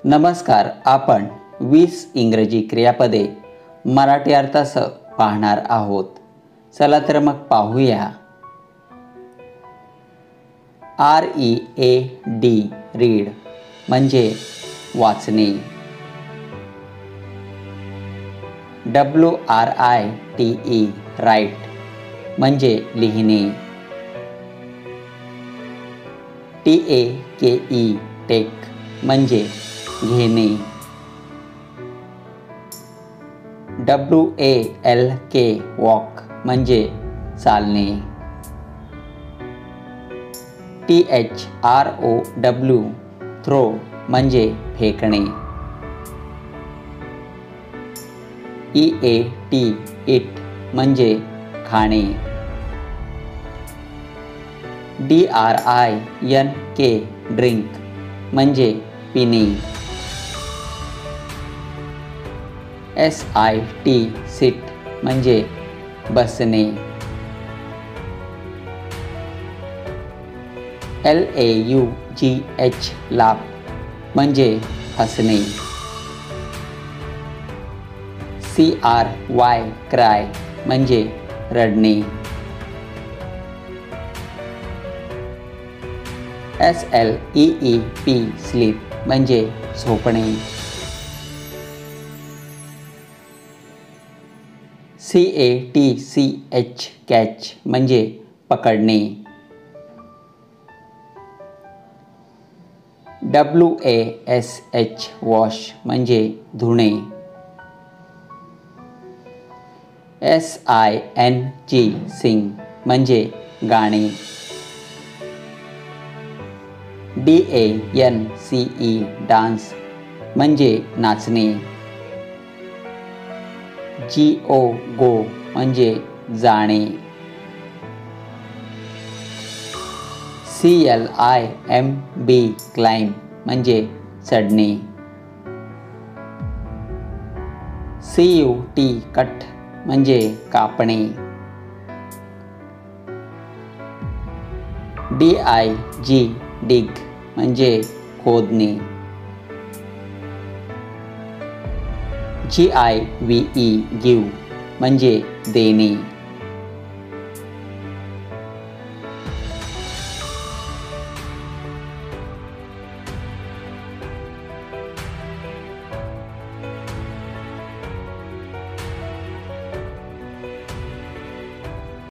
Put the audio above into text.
नमस्कार. आपण 20 इंग्रजी क्रियापदे मराठी अर्थासह पाहणार आहोत. चला तर मग पाहूया. READ रीड म्हणजे वाचणे. WRITE राईट म्हणजे लिहिणे. TAKE टेक म्हणजे घेणे. WALK वॉक म्हणजे चालणे. THROW थ्रो म्हणजे फेकणे. EAT इट म्हणजे खाणे. DRINK ड्रिंक म्हणजे पिणे. SIT सिट म्हणजे बसणे. LAUGH लाफ म्हणजे हसणे. CRY क्राय म्हणजे रडणे. SLEEP स्लीप म्हणजे झोपणे. CATCH कॅच म्हणजे पकडणे. WASH वॉश म्हणजे धुणे. SING सिंग म्हणजे गाणे. DANCE डान्स म्हणजे नाचणे. GO म्हणजे जाणे. CLIMB क्लाइंब म्हणजे चढणे. CUT कट म्हणजे कापणे. DIG डिग म्हणजे खोदणे. GIVE गिव म्हणजे देणे.